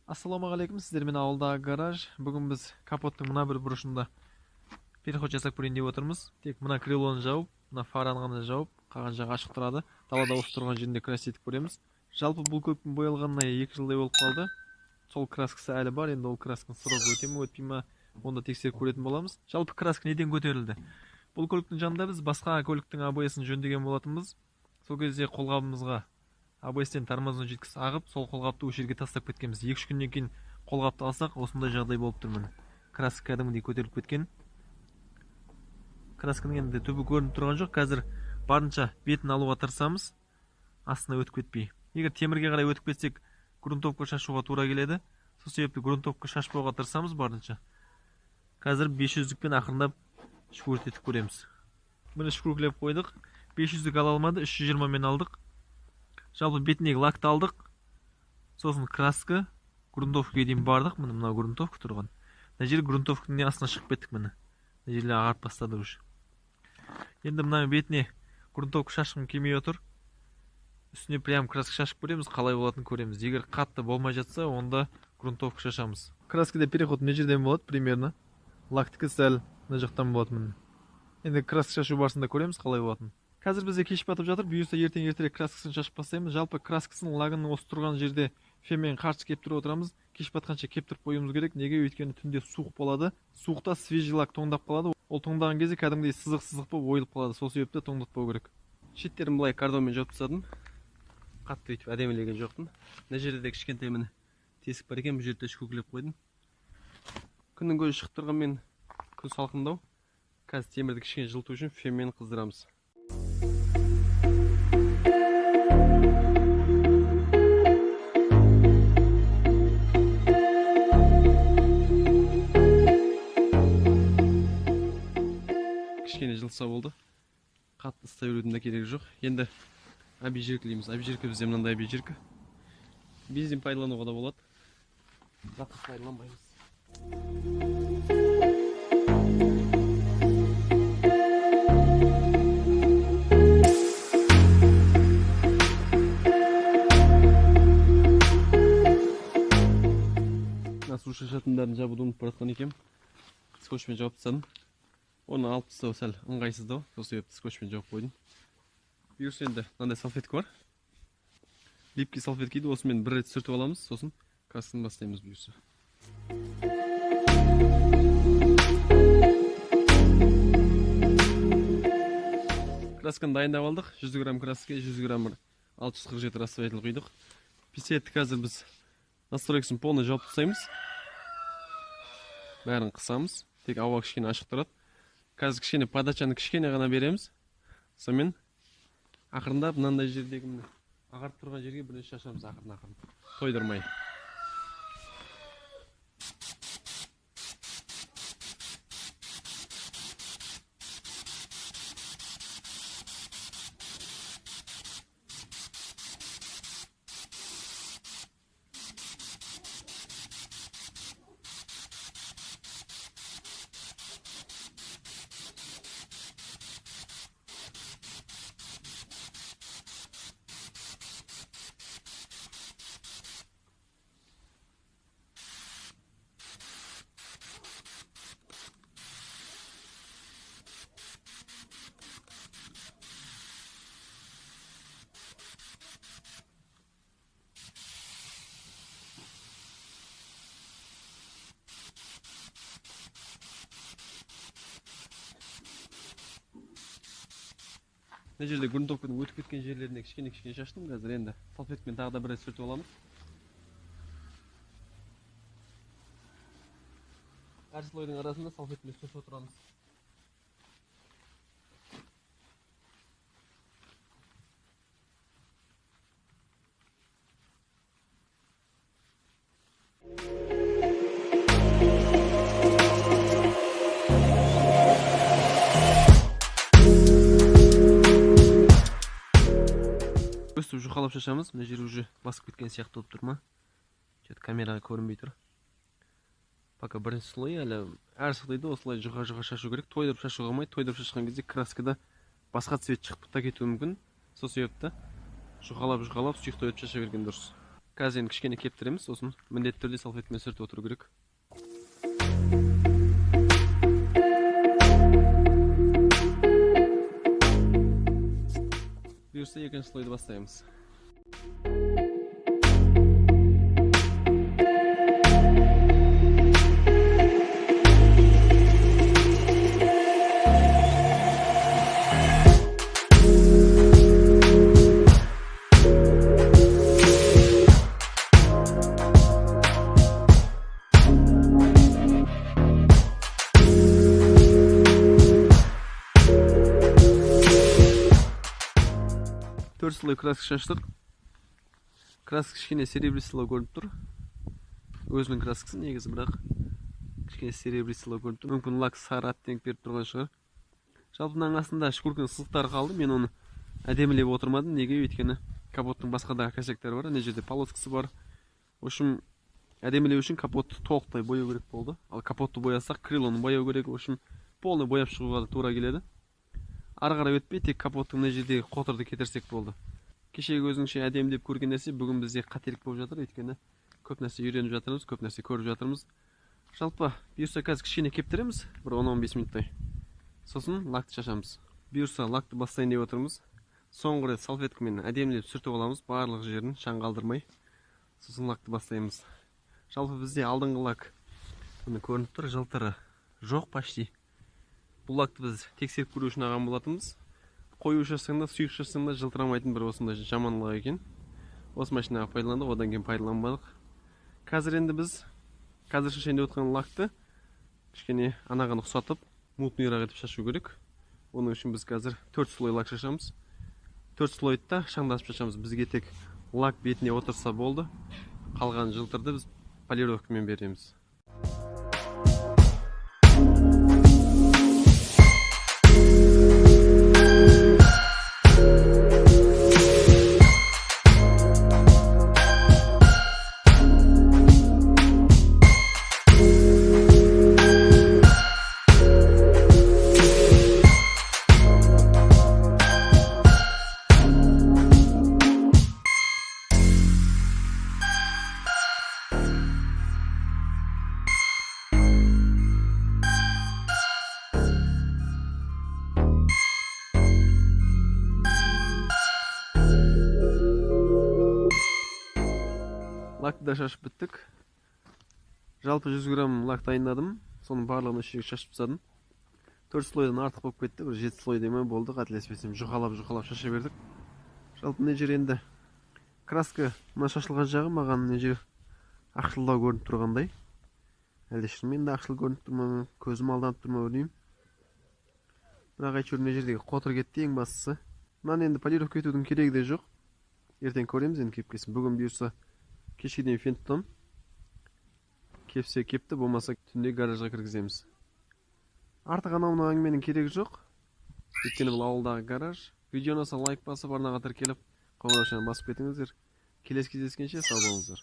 Ассалаумағалейкум, сіздермен ауылдағы гараж. Бүгін біз капоттың мына бір бұрышында переход жасап көрейін деп отырмыз. Тек мына крылоны жауып, мына фараны ғана жауып, қалған жағы ашық тұрады. Далада осы тұрған жерінде крас етіп көреміз. Жалпы бұл көліктің боялғанына 2 жылдай болып қалды. Сол краскасы әлі бар, енді ол красканың срогі өте ме өтпей ме, онда тексеріп көретін боламыз. Жалпы краска неден көтерілді? Бұл көліктің жанында біз басқа көліктің ABS-ін жөндеген болатынбыз. Сол кезде қолғабымызға ABS-тен тормозный жидкость ағып, сол қолғапты осы жерге тастап кеткенбіз. 2-3 күннен кейін қолғапты алсақ, осындай жағдай болып тұр міне. Краска кәдімгідей көтеріліп кеткен. Красканың енді түбі көрініп тұрған жоқ. Қазір барынша бетін алуға тырысамыз, астына өтіп кетпей. Егер темірге қарай өтіп кетсек, грунтовка шашуға тура келеді. Сол себепті грунтовка шашпауға тырысамыз барынша. Қазір 500-лікпен ақырындап шкуртетіп көреміз. Міне шкурклеп қойдық. 500-лік ала алмады, 320-мен алдық. Жалпы бетінегі лакты алдық. Сосын краска, грунтовкаға дейін бардық. Міне мына грунтовка тұрған. Мына жер грунтовканың астына шығып кеттік міне. Мына жерлер ағарып бастады уже. Енді мына бетіне грунтовка шашқым келмей отыр. Үстіне прям краска шашып көреміз, қалай болатынын көреміз. Егер қатты болмай жатса, онда грунтовка шашамыз. Краскада переход мына жерден болады примерно. Лактікі сәл мына жақтан болады міне. Енді краска шашу барысында көреміз, қалай болатынын. Қазір бізде кеш батып жатыр. Бұйырса ертең ертерек краскасын шашып бастаймыз. Жалпы краскасын лагының осы тұрған жерде фенмен қарсы кеп тұрып отырамыз. Кеш батқанша кеп тұрып қоюымыз керек. Неге? Өйткені түнде суық болады. Суықта свежий лак тоңдап қалады. Ол тоңдаған кезде кәдімгідей сызық болып ойылып қалады. Сол себепті тоңдатпау керек. Шеттерін былай кардонмен жауып тастадым. Қатты өйтіп әдемілеген жоқпын. Мына жерде де кішкентай міне тесік бар екен. Бұл жерде шкуклеп қойдым. Күннің көзі шығып тұрғанмен күн салқындау. Қазір темірді кішкене жылыту үшін фенмен қыздырамыз. Кішкене жылса болды. Қатты ұстай берудің де керегі жоқ. Енді обезжиркілейміз. Обезжирка бізде мынандай обезжирка. Бензин пайдалануға да болады. Затты пайдаланбаймыз. Су шашатындарын жабуды ұмытып бара жатқан екенмін. Скотчпен жауып тастадым. Оны алып тастау сәл ыңғайсыздау. Сол себепті скотчпен жауып қойдым. Бұйырса енді мынандай салфетка бар. Липкий салфетка дейді. Осымен бір рет сүртіп аламыз, сосын краскасын бастаймыз бұйырса. Красканы дайындап алдық. 100 грамм краска, 100 грамм 647 растворитель құйдық. Пистолетті қазір біз настройкасын полный жауып тастаймыз. Бәрін қысамыз. Тек ауа кішкене ашық тұрады. Қазір кішкене подачаны кішкене ғана береміз. Сонымен ақырындап мынандай жердегі ағарып тұрған жерге бірнеше шашамыз ақырын. Тойдырмай. Мына жерде грунтовканың өтіп кеткен жерлеріне кішкене шаштым. Қазір енді салфеткамен тағы да бір рет сүртіп аламыз. Әр слойдың арасында салфеткамен сүртіп отырамыз. Өстіп жұқалап шашамыз. Мына жер уже басып кеткен сияқты болып тұр ма? Камераға көрінбей тұр. Пока бірінші слой, әлі әр слойды осылай жұқа шашу керек. Тойдырып шашу қылмай, тойдырып шашқан кезде краскада басқа цвет шығып та кетуі мүмкін. Сол себепті жұқалап сұйық тойдырып шаша берген дұрыс. Қазір енді кішкене кептіреміз, сосын міндетті түрде салфеткамен сүртіп отыру керек. Бұйырса екінші слойды бастаймыз. Төрт слой краска шаштық. Краска кішкене серебристылау көрініп тұр. Өзінің краскасы негізі, бірақ кішкене серебристылау көрініп тұр. Мүмкін лак сары аттеніп беріп тұрған шығар. Жалпы мынаның астында шкурканың сызықтары қалды. Мен оны әдемілеп отырмадым. Неге? Өйткені капоттың басқа да косяктары бар. Ана жерде полоскасы бар. В общем, әдемілеу үшін капотты толықтай бояу керек болды. Ал капотты боясақ, крылоны бояу керек. В общем, полный бояп шығуға тура келеді. Ары қарай өтпей, тек капоттың мына жердегі қотырды кетірсек болды. Кешегі өзіңше әдемі деп көрген нәрсе бүгін бізде қателік болып жатыр. Өйткені көп нәрсе үйреніп жатырмыз, көп нәрсе көріп жатырмыз. Жалпы бұйырса қазір кішкене кептіреміз, бір 10-15 минуттай. Сосын лакты шашамыз. Бұйырса лакты бастайын деп отырмыз. Соңғы рет салфеткамен әдемілеп сүртіп аламыз, барлық жерін шаң қалдырмай. Сосын лакты бастаймыз. Жалпы бізде алдыңғы лак міне көрініп тұр, жылтыры жоқ почти. Бұл лакты біз тексеріп көру үшін алған болатынбыз. Қою шашсаңда, сұйық шашсаңда жылтырамайтын бір осындай жаманлық екен. Осы машинаға пайдаландық, одан кейін пайдаланбадық. Қазір енді біз шашайын деп отқан лакты кішкене анаған ұқсатып, мутныйрақ етіп шашу керек. Оның үшін біз қазір 4 слой лак шашамыз. 4 слойды да шаңдасып шашамыз. Бізге тек лак бетіне отырса болды. Қалған жылтырды біз полировкамен береміз. Лакты да шашып біттік. Жалпы 100 грамм лак дайындадым. Соның барлығын ішіге шашып тастадым. 4 слойдан артық болып кетті. Бір 7 слой деме болды. Қателеспесем жұқалап шаша бердік. Жалпы мына жер енді краска мына шашылған жағы маған мына жер ақшылдау көрініп тұрғандай. Әлде шынымен де ақшыл көрініп тұрма, көзім алданып тұрма білмеймін. Бірақ әйтеуір мына жердегі қотыр кетті ең бастысы. Мынаны енді полировка етудің керегі де жоқ. Ертең көреміз енді кепкесін. Бүгін бұйырса кешке дейін фен тұтам. Кепсе кепті, болмаса түнде гаражға кіргіземіз. Артық анау әңгіменің керегі жоқ. Өйткені бұл ауылдағы гараж. Видеоны лайк басып, арнаға тіркеліп, қоңырау басып кетіңіздер. Келесі кездескенше сау болыңыздар.